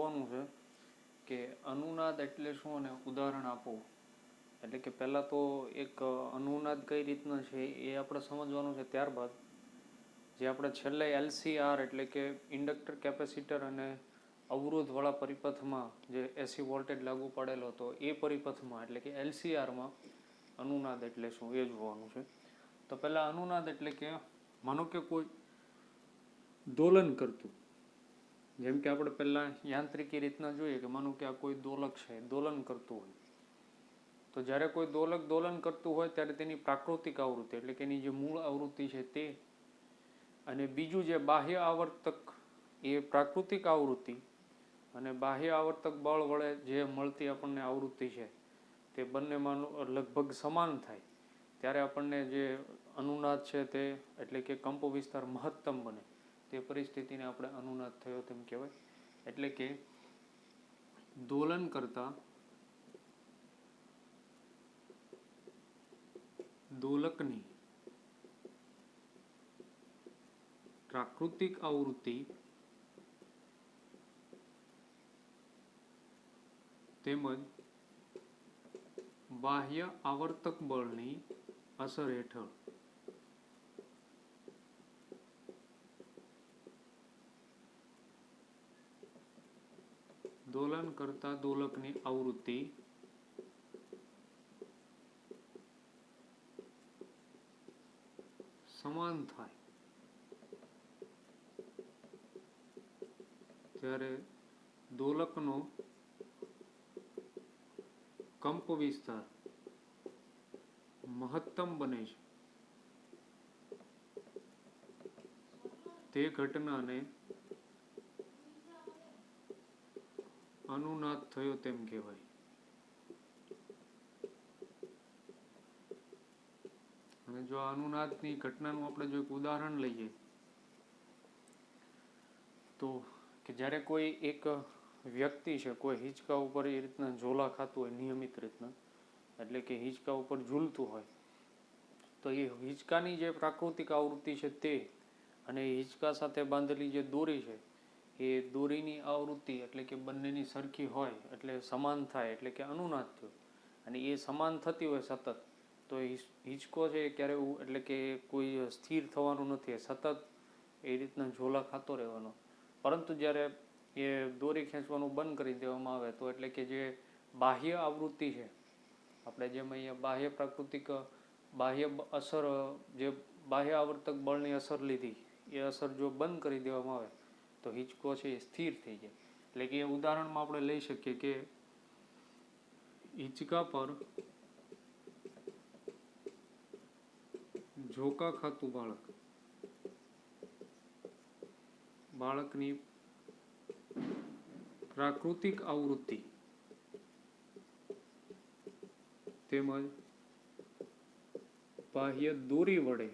જોવાનું છે કે અનુનાદ એટલે શું અને ઉદાહરણ આપો. એટલે કે પહેલાં તો એક અનુનાદ કઈ રીતના છે એ આપણે સમજવાનું છે. ત્યારબાદ જે આપણે છેલ્લે LCR એટલે કે ઇન્ડક્ટર, કેપેસિટર અને અવરોધવાળા પરિપથમાં જે એસી વોલ્ટેજ લાગુ પડેલો હતો એ પરિપથમાં એટલે કે LCRમાં અનુનાદ એટલે શું એ જોવાનું છે. તો પહેલાં અનુનાદ એટલે કે માનો કે કોઈ દોલન કરતું, જેમ કે આપણે પહેલાં યાંત્રિકી રીતના જોઈએ કે માનો કે આ કોઈ દોલક છે, દોલન કરતું હોય, તો જ્યારે કોઈ દોલક દોલન કરતું હોય ત્યારે તેની પ્રાકૃતિક આવૃત્તિ એટલે કે એની જે મૂળ આવૃત્તિ છે તે, અને બીજું જે બાહ્ય આવર્તક એ પ્રાકૃતિક આવૃત્તિ અને બાહ્ય આવર્તક બળ વડે જે મળતી આપણને આવૃત્તિ છે તે બંનેમાં લગભગ સમાન થાય ત્યારે આપણને જે અનુનાદ છે તે એટલે કે કંપ વિસ્તાર મહત્તમ બને તે પરિસ્થિતિને આપણે અનુનાદ થયો તેમ કહેવાય. એટલે કે દોલન કરતા દોલકની પ્રાકૃતિક આવૃત્તિ તેમજ બાહ્ય આવર્તક બળની અસર હેઠળ દોલન કરતા દોલકની આવૃત્તિ સમાન થાય ત્યારે દોલકનો કંપ વિસ્તાર મહત્તમ બને છે. તે ઘટનાને અનુનાદ થયો તેમ કહેવાય. અને જો અનુનાદની ઘટનાનું આપણે જો એક ઉદાહરણ લઈએ તો કે જ્યારે કોઈ એક વ્યક્તિ છે કોઈ હિંચકા ઉપર એ રીતના ઝોલા ખાતું હોય નિયમિત રીતના, એટલે કે હિંચકા ઉપર ઝૂલતું હોય, તો એ હિંચકાની જે પ્રાકૃતિક આવૃત્તિ છે તે અને હિંચકા સાથે બાંધેલી જે દોરી છે એ દોરીની આવૃત્તિ એટલે કે બંનેની સરખી હોય એટલે સમાન થાય એટલે કે અનુનાદ થયો. અને એ સમાન થતી હોય સતત તો હિંચકો છે એ ક્યારે એટલે કે કોઈ સ્થિર થવાનું નથી, સતત એ રીતના ઝોલા ખાતો રહેવાનો. પરંતુ જ્યારે એ દોરી ખેંચવાનું બંધ કરી દેવામાં આવે તો એટલે કે જે બાહ્ય આવૃત્તિ છે આપણે જેમ અહીંયા બાહ્ય પ્રાકૃતિક બાહ્ય અસર જે બાહ્ય આવર્તક બળની અસર લીધી એ અસર જો બંધ કરી દેવામાં આવે તો હિંચકો છે એ સ્થિર થઈ જાય. એટલે કે એ ઉદાહરણમાં આપણે લઈ શકીએ કે હિંચકા પર ઝોકા ખાતું બાળકની પ્રાકૃતિક આવૃત્તિ તેમજ બાહ્ય દોરી વડે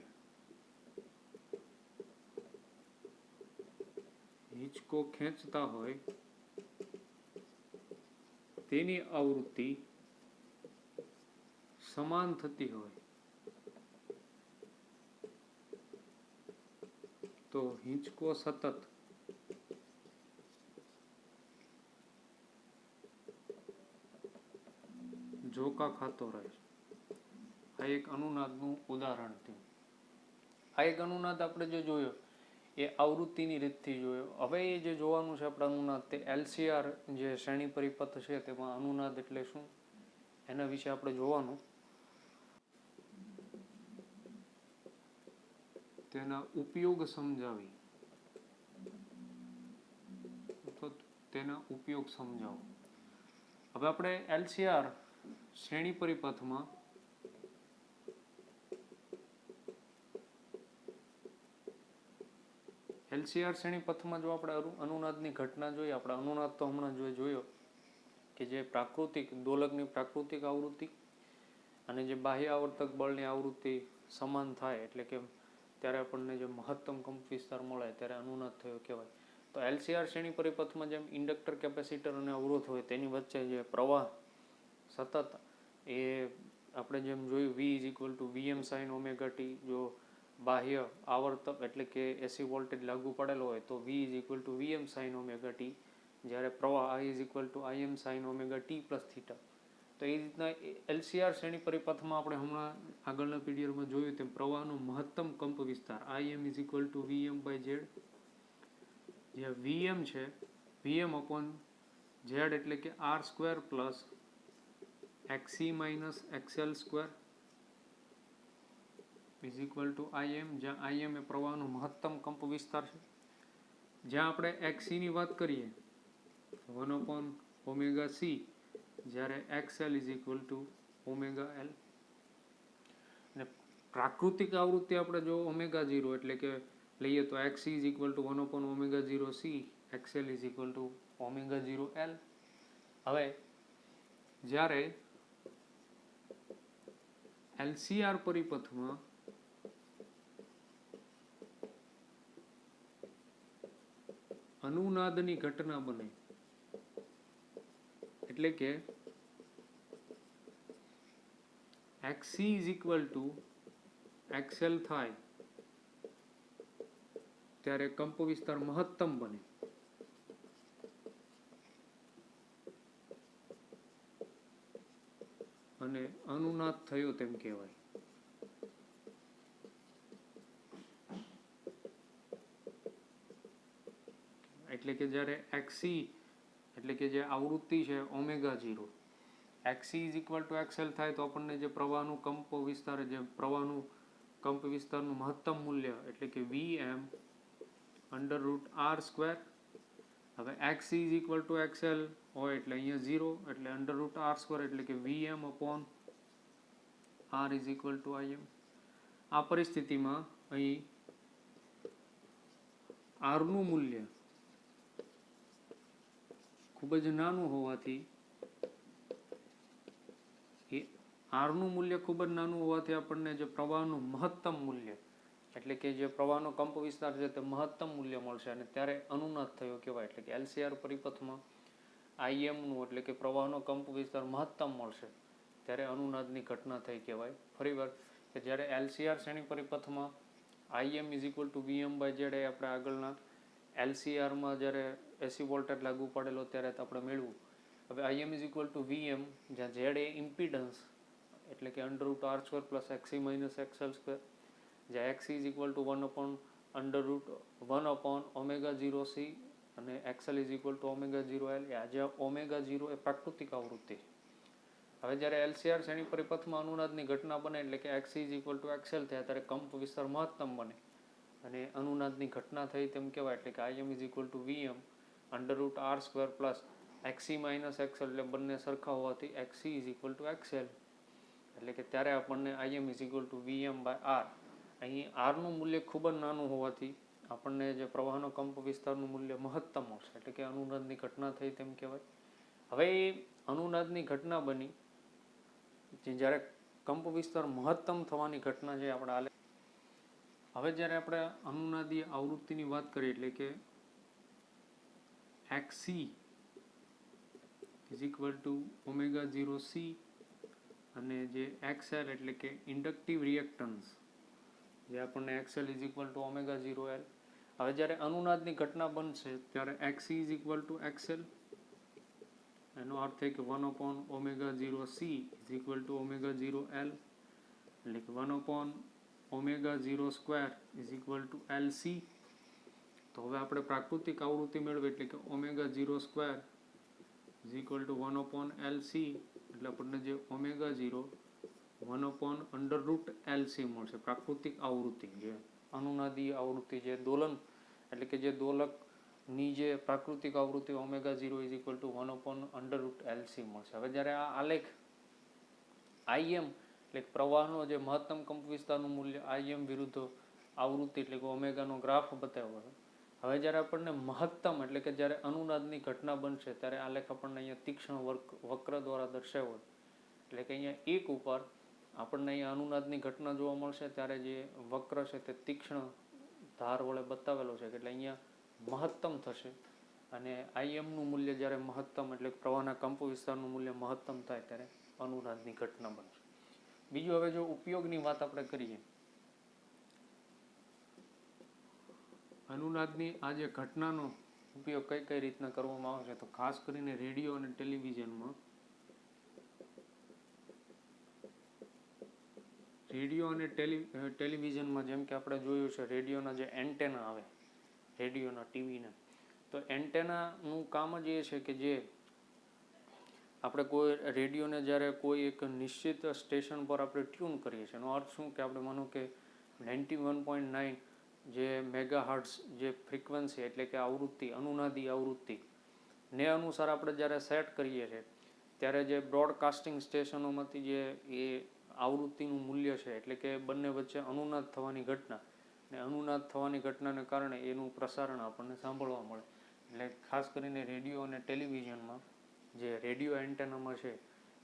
હિંચકો ખેંચતા હોય તેની આવૃત્તિ સમાન થતી હોય તો હિંચકો સતત ઝોકા ખાતો રહે છે. આ એક અનુનાદનું ઉદાહરણ થયું. આ એક અનુનાદ આપણે જે જોયો એ આવૃત્તિની રીતથી જોયો. હવે એ જે જોવાનું છે આપણે અનુનાદ તે LCR જે શ્રેણી પરિપથ છે તેમાં અનુનાદ એટલે શું એના વિશે આપણે જોવાનું. તેના ઉપયોગ સમજાવી અથવા તેના ઉપયોગ સમજાવો. હવે આપણે LCR શ્રેણી પરિપથમાં LCR શ્રેણી પથમાં જો આપણે અનુનાદની ઘટના જોઈએ, આપણે અનુનાદ તો હમણાં જોયો કે જે પ્રાકૃતિક દોલકની પ્રાકૃતિક આવૃત્તિ અને જે બાહ્ય આવર્તક બળની આવૃત્તિ સમાન થાય એટલે કે ત્યારે આપણને જે મહત્તમ કંપ વિસ્તાર મળે ત્યારે અનુનાદ થયો કહેવાય. તો LCR શ્રેણી પરિપથમાં જેમ ઇન્ડક્ટર, કેપેસિટર અને અવરોધ હોય તેની વચ્ચે જે પ્રવાહ સતત એ આપણે જેમ જોયું V = Vm sin ωt, જો બાહ્ય આવર્તક એટલે કે એસી વોલ્ટેજ લાગુ પડેલો હોય તો V = Vm sin ωt જ્યારે પ્રવાહ I is equal to IM sine omega T plus theta. તો એ રીતના LCR શ્રેણી પરિપથમાં આપણે હમણાં આગળના પીરિયડમાં જોયું તેમ પ્રવાહનો મહત્તમ કંપ વિસ્તાર IM is equal to VM by Z. જે VM છે VM અપોન ઝેડ એટલે કે R square plus XC minus XL square is equal to IM, જ્યાં IM એ પ્રવાહનો મહત્તમ કંપ વિસ્તાર છે. જ્યાં આપણે XC ની વાત કરીએ 1 અપોન ઓમેગા C, જ્યારે XL is equal two omega L. અને પ્રાકૃતિક આવૃત્તિ આપણે જો ઓમેગા 0 એટલે કે લઈએ તો XC is equal two 1 upon omega 0 C, XL is equal two omega 0 L. હવે જ્યારે LCR પરિપથમાં અનુનાદની ઘટના બને એટલે કે XC is equal to XL થાય ત્યારે કંપ વિસ્તાર મહત્તમ બને. અને અનુનાદ થયો તેમ કહેવાય. એટલે કે જ્યારે XC એટલે કે જે આવૃત્તિ છે omega 0, XC is equal to XL થાય તો આપણને જે પ્રવાહનું કંપ વિસ્તાર જે પ્રવાહનું કંપ વિસ્તારનું મહત્તમ મૂલ્ય એટલે કે VM under root R square. હવે XC is equal to XL હોય એટલે અહીંયા 0 એટલે અંડર રૂટ R સ્ક્વેર એટલે કે VM upon R is equal to IM. આ પરિસ્થિતિમાં અહીં R નું મૂલ્ય ખૂબ જ નાનું હોવાથી આપણને જે પ્રવાહનું મહત્તમ મૂલ્ય એટલે કે જે પ્રવાહનો કંપ વિસ્તાર છે તે મહત્તમ મૂલ્ય મળશે અને ત્યારે અનુનાદ થયો કહેવાય. એટલે કે LCR પરિપથમાં IM નું એટલે કે પ્રવાહનો કંપ વિસ્તાર મહત્તમ મળશે ત્યારે અનુનાદની ઘટના થઈ કહેવાય. ફરીવાર કે જ્યારે LCR શ્રેણી પરિપથમાં IM is equal to VM by Z એ આપણે આગળના LCRમાં જ્યારે AC વોલ્ટેજ લાગુ પડેલો ત્યારે આપણે મેળવું. હવે IM is equal to VM, જ્યાં Z એ ઇમ્પિડન્સ એટલે કે under root R square plus XC minus XL square, જ્યાં XC is equal two 1 upon under route 1 upon omega 0 C અને XL is equal two omega 0 L. જ્યાં omega 0 એ પ્રાકૃતિક આવૃત્તિ. હવે જ્યારે LCR શ્રેણી પરિપથમાં અનુનાદની ઘટના બને એટલે કે XC is equal to XL થયા ત્યારે કંપ વિસ્તાર મહત્તમ બને અને અનુનાદની ઘટના થઈ તેમ કહેવાય. એટલે કે IM is equal to VM under root R square plus XC minus XL એટલે બંને સરખા હોવાથી XC is equal to XL. એટલે કે ત્યારે આપણને IM is equal to VM by R. અહીં R નું મૂલ્ય ખૂબ જ નાનું હોવાથી આપણને જે પ્રવાહનો કંપ વિસ્તારનું મૂલ્ય મહત્તમ મળશે એટલે કે અનુનાદની ઘટના થઈ તેમ કહેવાય. હવે એ અનુનાદની ઘટના બની જ્યારે કંપ વિસ્તાર મહત્તમ થવાની ઘટના છે આપણે આલે. હવે જ્યારે આપણે અનુનાદીય આવૃત્તિની વાત કરીએ એટલે કે XC is equal two omega 0 C અને જે XL એટલે કે ઇન્ડક્ટિવ રિએક્ટન્સ જે આપણને XL is equal two omega 0 L. હવે જ્યારે અનુનાદની ઘટના બનશે ત્યારે XC is equal to XL, એનો અર્થ થાય કે 1 upon omega 0 C is equal two omega 0 L એટલે કે 1 upon omega 0 square is equal two LC. તો હવે આપણે પ્રાકૃતિક આવૃત્તિ મેળવી એટલે કે omega 0 square is equal two 1 upon LC એટલે આપણને જે omega 0 1 upon under route LC મળશે. પ્રાકૃતિક આવૃત્તિ જે અનુનાદીય આવૃત્તિ જે દોલન એટલે કે જે દોલકની જે પ્રાકૃતિક આવૃત્તિ omega 0 is equal two 1 upon under route LC મળશે. હવે જ્યારે આ આલેખ IM એટલે પ્રવાહનો જે મહત્તમ કંપ વિસ્તારનું મૂલ્ય IM વિરુદ્ધ આવૃત્તિ એટલે કે ઓમેગાનો ગ્રાફ બતાવ્યો છે. હવે જ્યારે આપણને મહત્તમ એટલે કે જ્યારે અનુનાદની ઘટના બનશે ત્યારે આલેખ આપણને અહીંયા તીક્ષ્ણ વક્ર દ્વારા દર્શાવ્યો એટલે કે અહીંયા એક ઉપર આપણને અહીંયા અનુનાદની ઘટના જોવા મળશે ત્યારે જે વક્ર છે તે તીક્ષ્ણ ધાર વડે બતાવેલો છે એટલે અહીંયા મહત્તમ થશે અને IM નું મૂલ્ય જ્યારે મહત્તમ એટલે પ્રવાહના કંપ વિસ્તારનું મૂલ્ય મહત્તમ થાય ત્યારે અનુનાદની ઘટના બનશે. બીજું હવે જો ઉપયોગની વાત આપણે કરીએ, અનુનાદની આ જે ઘટનાનો ઉપયોગ કઈ કઈ રીતના કરવામાં આવે છે, તો ખાસ કરીને રેડિયો અને ટેલિવિઝનમાં ટેલિવિઝનમાં જેમ કે આપણે જોયું છે રેડિયોના જે એન્ટેના આવે રેડિયોના ટીવીના, તો એન્ટેનાનું કામ જ એ છે કે જે આપણે કોઈ રેડિયોને જ્યારે કોઈ એક નિશ્ચિત સ્ટેશન પર આપણે ટ્યુન કરીએ છીએ, એનો અર્થ શું કે આપણે માનો કે 91.9 જે મેગાહર્ટ્ઝ જે ફ્રીક્વન્સી એટલે કે આવૃત્તિ, અનુનાદી આવૃત્તિ ને અનુસાર આપણે જ્યારે સેટ કરીએ છીએ, ત્યારે જે બ્રોડકાસ્ટિંગ સ્ટેશનોમાંથી જે એ આવૃત્તિનું મૂલ્ય છે એટલે કે બંને વચ્ચે અનુનાદ થવાની ઘટના, ને અનુનાદ થવાની ઘટનાને કારણે એનું પ્રસારણ આપણને સાંભળવા મળે. એટલે ખાસ કરીને રેડિયો અને ટેલિવિઝનમાં જે રેડિયો એન્ટેનામાં છે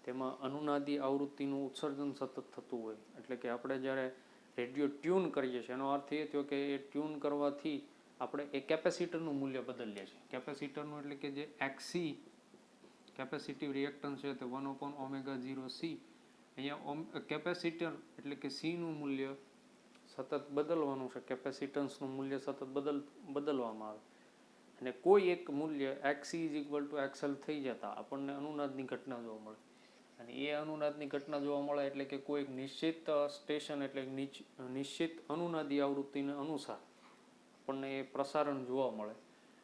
તેમાં અનુનાદી આવૃત્તિનું ઉત્સર્જન સતત થતું હોય. એટલે કે આપણે જ્યારે રેડિયો ટ્યુન કરીએ છીએ એનો અર્થ એ થયો કે એ ટ્યુન કરવાથી આપણે એ કેપેસિટરનું મૂલ્ય બદલીએ છીએ. કેપેસિટરનું એટલે કે જે XC કેપેસિટિવ રિએક્ટન્સ છે તે 1/ω0C. અહીંયા કેપેસિટર એટલે કે Cનું મૂલ્ય સતત બદલવાનું છે, કેપેસિટન્સનું મૂલ્ય સતત બદલવામાં આવે અને કોઈ એક મૂલ્ય XC = XL થઈ જતા આપણને અનુનાદની ઘટના જોવા મળે. અને એ અનુનાદની ઘટના જોવા મળે એટલે કે કોઈ નિશ્ચિત સ્ટેશન એટલે નિશ્ચિત અનુનાદી આવૃત્તિને અનુસાર આપણને એ પ્રસારણ જોવા મળે.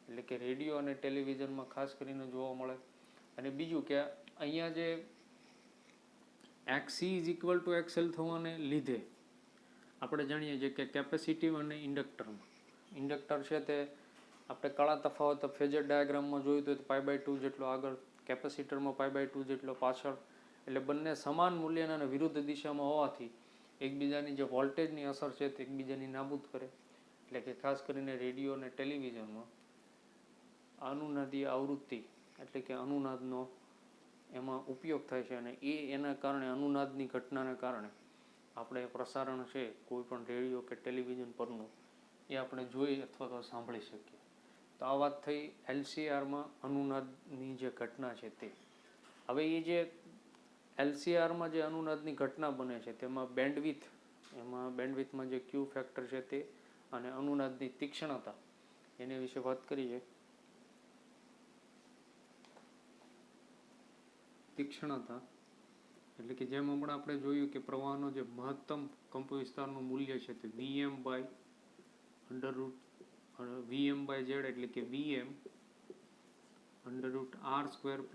એટલે કે રેડિયો અને ટેલિવિઝનમાં ખાસ કરીને જોવા મળે. અને બીજું કે અહીંયા જે XC = XL થવાને લીધે આપણે જાણીએ છીએ કે કેપેસિટિવ અને ઇન્ડક્ટર છે તે આપણે કાળા તફાવત ફેઝર ડાયાગ્રામમાં જોયું તો π/2 જેટલો આગળ, કેપેસિટરમાં π/2 જેટલો પાછળ. એટલે બંને સમાન મૂલ્યના અને વિરુદ્ધ દિશામાં હોવાથી એકબીજાની જે વોલ્ટેજની અસર છે તે એકબીજાની નાબૂદ કરે. એટલે કે ખાસ કરીને રેડિયો અને ટેલિવિઝનમાં અનુનાદી આવૃત્તિ એટલે કે અનુનાદનો એમાં ઉપયોગ થાય છે અને એના કારણે અનુનાદની ઘટનાને કારણે આપણે પ્રસારણ છે કોઈ પણ રેડિયો કે ટેલિવિઝન પરનું એ આપણે જોઈ અથવા તો સાંભળી શકીએ. તો આ વાત થઈ LCRમાં અનુનાદની જે ઘટના છે તે. હવે એ જે LCRમાં જે અનુનાદની ઘટના બને છે તેમાં બેન્ડવિથમાં જે ક્યુ ફેક્ટર છે તે અને અનુનાદની તીક્ષ્ણતા એની વિશે વાત કરીએ. તીક્ષ્ણતા એટલે કે જેમ હમણાં આપણે જોયું કે પ્રવાહનો જે મહત્તમ કંપવિસ્તારનું મૂલ્ય છે તે Vm/z એટલે કે Vm √r² +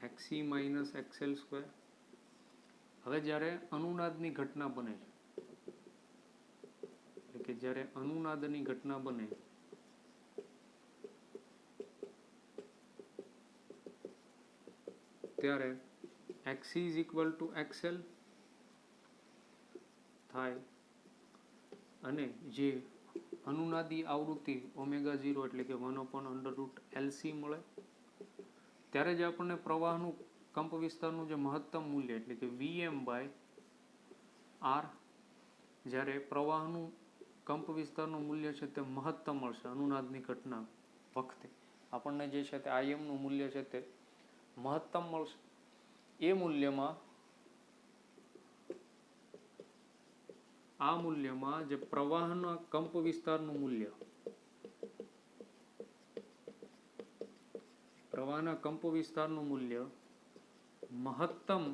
XC - XL². હવે જ્યારે અનુનાદની ઘટના બને છે એટલે કે જ્યારે અનુનાદની ઘટના બને ત્યારે XC = XL થાય અને જે અનુનાદી આવૃત્તિ ω0 એટલે કે 1/√LC મળે. ત્યારે જ આપણને પ્રવાહનું કંપવિસ્તારનું જે મહત્તમ મૂલ્ય એટલે કે Vm/r, જ્યારે પ્રવાહનું કંપવિસ્તારનું મૂલ્ય છે તે મહત્તમ મળશે અનુનાદની ઘટના વખતે આપણને જે છે તે Imનું મૂલ્ય છે તે મહત્તમ મળશે. આ મૂલ્યમાં જે પ્રવાહના કંપવિસ્તારનું મૂલ્ય મહત્તમ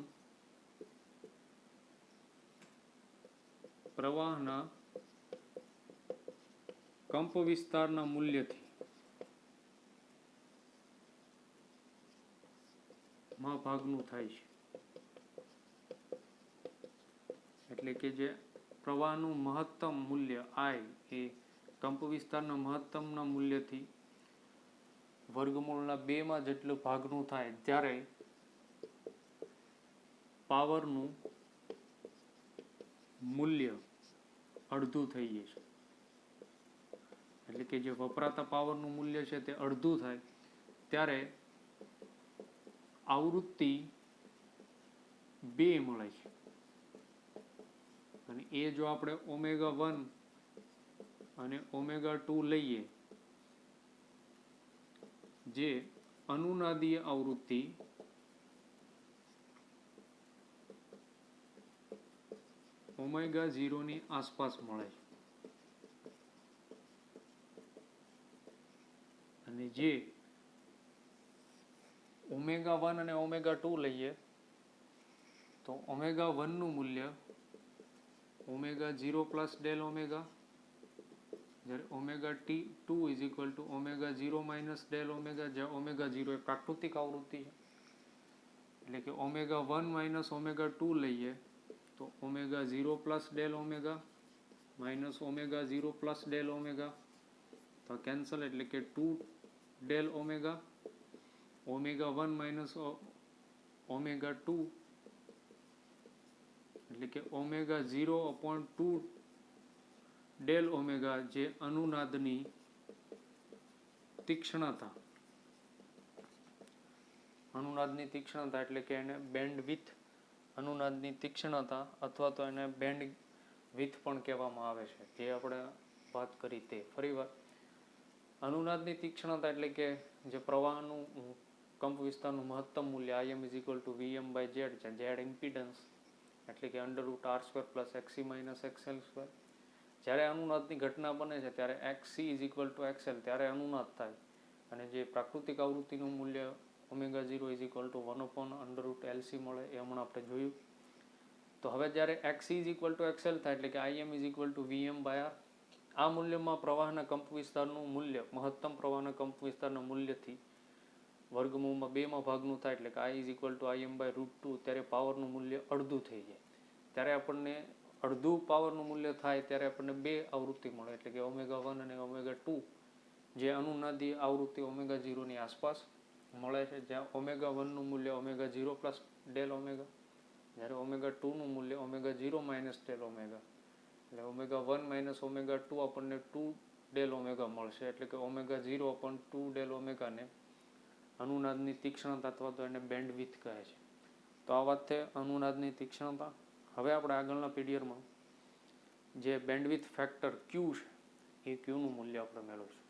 પ્રવાહના કંપવિસ્તારના મૂલ્યથી માં ભાગનું થાય છે. એટલે કે જે પ્રવાહનું મહત્તમ મૂલ્ય I એ કંપવિસ્તારના મહત્તમના મૂલ્યથી √2 જેટલું ભાગનું થાય ત્યારે પાવરનું મૂલ્ય અડધું થઈ જશે. એટલે કે જે વપરાતા પાવરનું મૂલ્ય છે તે અડધું થાય ત્યારે આવૃત્તિ 2 મળે છે. અને એ જો આપણે ω1 અને ω2 લઈએ, જે અનુનાદીય આવૃત્તિ ω0 ની આસપાસ મળે છે. અને જે ઓમેગા 1 અને ઓમેગા 2 લઈએ તો ઓમેગા 1 નું મૂલ્ય ઓમેગા 0 પ્લસ ડેલ ઓમેગા, જ્યારે omega 2 is equal two omega 0 minus del omega, જ્યાં ઓમેગા 0 એ પ્રાકૃતિક આવૃત્તિ છે. એટલે કે ઓમેગા 1 માઇનસ ઓમેગા 2 લઈએ તો omega 0 plus del omega minus omega 0 plus del omega, તો કેન્સલ, એટલે કે 2 del omega, omega 1 minus omega 2 એટલે કે ઓમેગા 0 અપોન 2 ડેલ ઓમેગા, જે અનુનાદની તીક્ષ્ણતા, અનુનાદની તીક્ષ્ણતા એટલે કે એને બેન્ડ વિથ અનુનાદની તીક્ષ્ણતા અથવા તો એને બેન્ડ વિથ પણ કહેવામાં આવે છે, જે આપણે વાત કરી તે. ફરીવાર, અનુનાદની તીક્ષ્ણતા એટલે કે જે પ્રવાહનું કંપ વિસ્તારનું મહત્તમ મૂલ્ય Im is equal to Vm by Z છે, ઝેડ ઇમ્પિડન્સ એટલે કે √r² plus XC minus XL². જ્યારે અનુનાદની ઘટના બને છે ત્યારે XC is equal to XL, ત્યારે અનુનાદ થાય, અને જે પ્રાકૃતિક આવૃત્તિનું મૂલ્ય omega 0 is equal two 1/√LC મળે, એ હમણાં આપણે જોયું. તો હવે જ્યારે XC is equal to XL થાય એટલે કે Im is equal to Vm by R. આ મૂલ્યમાં પ્રવાહના કંપ વિસ્તારનું મૂલ્ય મહત્તમ પ્રવાહના કંપ વિસ્તારના મૂલ્યથી વર્ગમૂળમાં 2 માં ભાગનું થાય, એટલે કે I is equal to Im by √2, ત્યારે પાવરનું મૂલ્ય અડધું થઈ જાય. ત્યારે આપણને અડધું પાવરનું મૂલ્ય થાય ત્યારે આપણને 2 આવૃત્તિ મળે, એટલે કે ઓમેગા 1 અને ઓમેગા 2, જે અનુનાદી આવૃત્તિ ઓમેગા 0 ની આસપાસ મળે છે, જ્યાં ઓમેગા 1 નું મૂલ્ય ઓમેગા 0 પ્લસ ડેલ ઓમેગા, જ્યારે ઓમેગા 2 નું મૂલ્ય ઓમેગા 0 માઇનસ ડેલ ઓમેગા, એટલે ઓમેગા 1 માઇનસ ઓમેગા 2 આપણને 2 ડેલ ઓમેગા મળશે, એટલે કે ઓમેગા 0 અપોન 2 ડેલ ઓમેગાને અનુનાદની તીક્ષ્ણતા અથવા તો એને બેન્ડ વિથ કહે છે. તો આ વાત છે અનુનાદની તીક્ષ્ણતા. હવે આપણે આગળના પીરિયડમાં જે બેન્ડવિથ ફેક્ટર Q છે એ Q નું મૂલ્ય આપણે મેળવીશું.